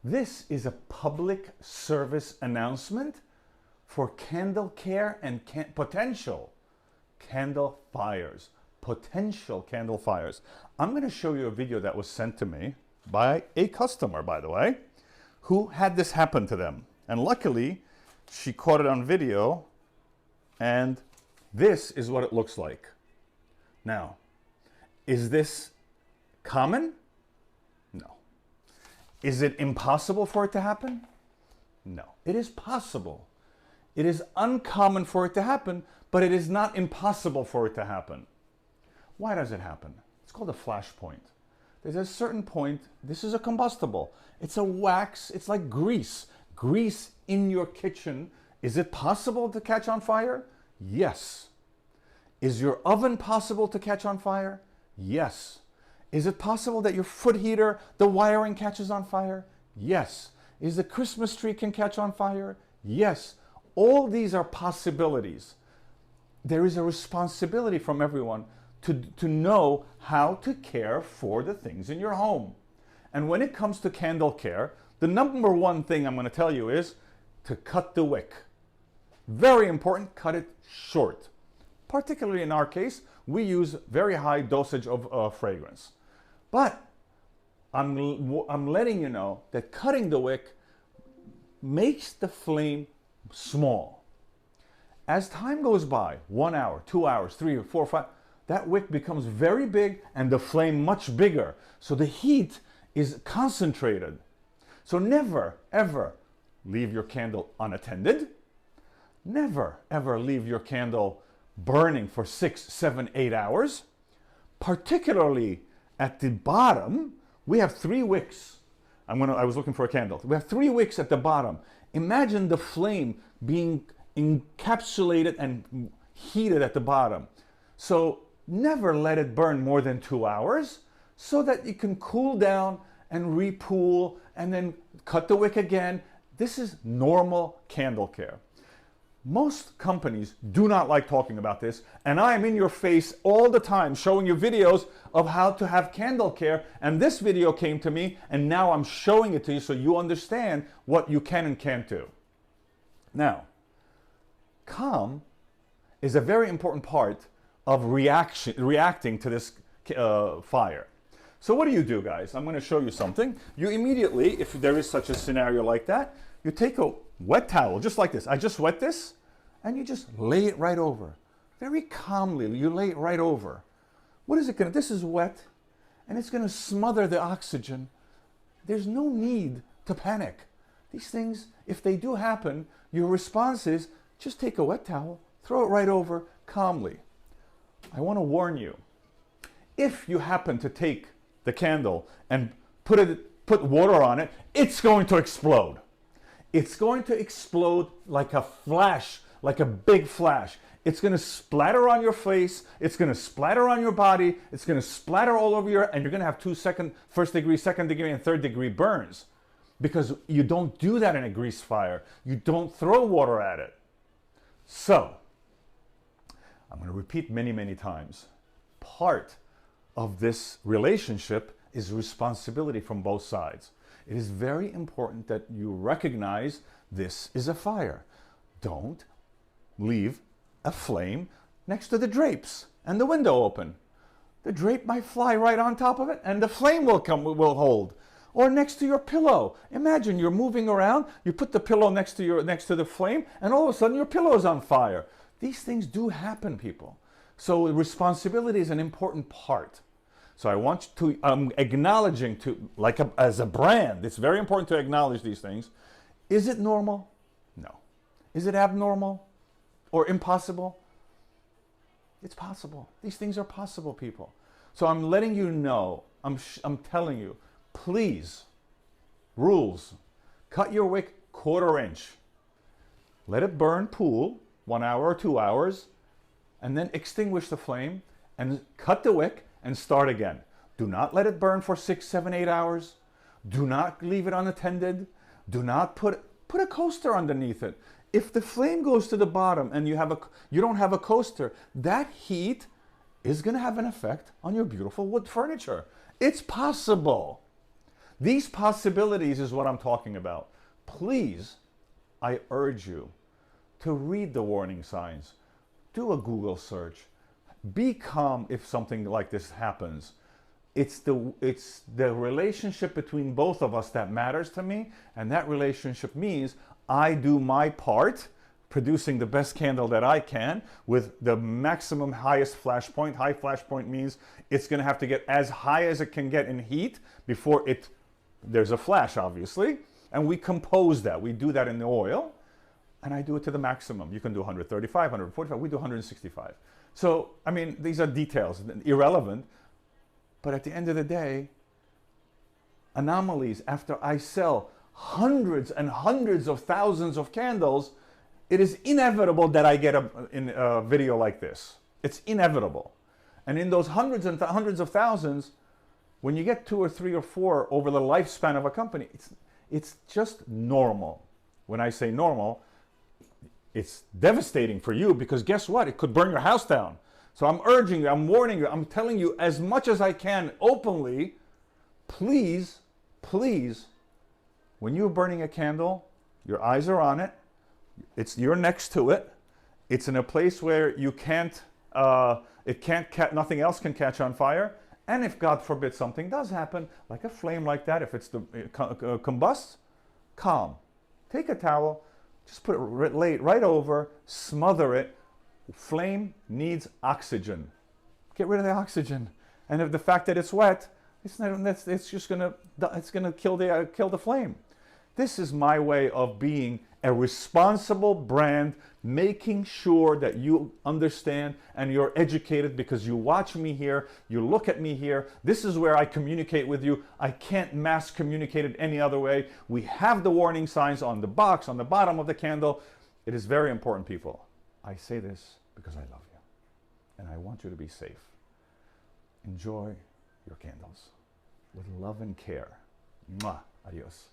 This is a public service announcement for candle care and potential candle fires. Potential candle fires. I'm going to show you a video that was sent to me by a customer, by the way, who had this happen to them. And luckily, she caught it on video, and this is what it looks like. Now, is this common? No. Is it impossible for it to happen? No. It is possible. It is uncommon for it to happen, but it is not impossible for it to happen. Why does it happen? It's called a flash point. There's a certain point, this is a combustible. It's a wax, it's like grease. Grease in your kitchen. Is it possible to catch on fire? Yes. Is your oven possible to catch on fire? Yes. Is it possible that your foot heater, the wiring catches on fire? Yes. Is the Christmas tree can catch on fire? Yes. All these are possibilities. There is a responsibility from everyone to know how to care for the things in your home. And when it comes to candle care, the number one thing I'm going to tell you is to cut the wick. Very important, cut it short. Particularly in our case, we use very high dosage of fragrance. But I'm letting you know that cutting the wick makes the flame small. As time goes by, 1 hour, 2 hours, 3 or 4 or 5, that wick becomes very big and the flame much bigger. So the heat is concentrated. So never, ever leave your candle unattended. Never, ever leave your candle burning for 6, 7, 8 hours. Particularly at the bottom, we have 3 wicks. I was looking for a candle. We have 3 wicks at the bottom. Imagine the flame being encapsulated and heated at the bottom. So never let it burn more than 2 hours so that it can cool down and repool and then cut the wick again. This is normal candle care. Most companies do not like talking about this, and I am in your face all the time showing you videos of how to have candle care, and this video came to me and now I'm showing it to you so you understand what you can and can't do. Now, calm is a very important part of reacting to this fire. So what do, guys? I'm going to show you something. You immediately, if there is such a scenario like that, you take a wet towel, just like this. I just wet this, and you just lay it right over. Very calmly, you lay it right over. What is it going to, this is wet, and it's going to smother the oxygen. There's no need to panic. These things, if they do happen, your response is just take a wet towel, throw it right over calmly. I want to warn you, if you happen to take the candle and put water on it, it's going to explode. It's going to explode like a flash, like a big flash. It's going to splatter on your face. It's going to splatter on your body. It's going to splatter all over and you're going to have first degree, second degree, and third degree burns. Because you don't do that in a grease fire. You don't throw water at it. So, I'm going to repeat many, many times. Part of this relationship is responsibility from both sides. It is very important that you recognize this is a fire. Don't leave a flame next to the drapes and the window open. The drape might fly right on top of it and the flame will hold. Or next to your pillow. Imagine you're moving around, you put the pillow next to the flame, and all of a sudden your pillow is on fire. These things do happen, people. So responsibility is an important part. So I want to, acknowledging as a brand, it's very important to acknowledge these things. Is it normal? No. Is it abnormal or impossible? It's possible. These things are possible, people. So I'm letting you know, I'm telling you, please, rules, cut your wick 1/4 inch. Let it burn, pool, 1 hour or 2 hours, and then extinguish the flame and cut the wick and start again. Do not let it burn for 6, 7, 8 hours. Do not leave it unattended. Do not put a coaster underneath it. If the flame goes to the bottom and you don't have a coaster, that heat is going to have an effect on your beautiful wood furniture. It's possible. These possibilities is what I'm talking about. Please, I urge you to read the warning signs. Do a Google search. Be calm if something like this happens. It's the relationship between both of us that matters to me, and that relationship means I do my part, producing the best candle that I can with the maximum highest flash point. High flash point means it's going to have to get as high as it can get in heat before there's a flash, obviously, and we compose that. We do that in the oil, and I do it to the maximum. You can do 135, 145, we do 165. So, I mean, these are details, irrelevant, but at the end of the day, anomalies, after I sell hundreds and hundreds of thousands of candles, it is inevitable that I get a video like this. It's inevitable. And in those hundreds and hundreds of thousands, when you get 2 or 3 or 4 over the lifespan of a company, it's just normal. When I say normal, it's devastating for you, because guess what? It could burn your house down. So I'm urging you, I'm warning you, I'm telling you as much as I can openly, please, please, when you're burning a candle, your eyes are on it, you're next to it, it's in a place where you can't, nothing else can catch on fire, and if God forbid something does happen, like a flame like that, if it combusts, calm. Take a towel, just put it right over, smother it. Flame needs oxygen. Get rid of the oxygen, and if the fact that it's wet, it's gonna kill the flame. This is my way of being a responsible brand, making sure that you understand and you're educated, because you watch me here, you look at me here. This is where I communicate with you. I can't mass communicate it any other way. We have the warning signs on the box, on the bottom of the candle. It is very important, people. I say this because I love you, and I want you to be safe. Enjoy your candles with love and care. Mwah. Adios.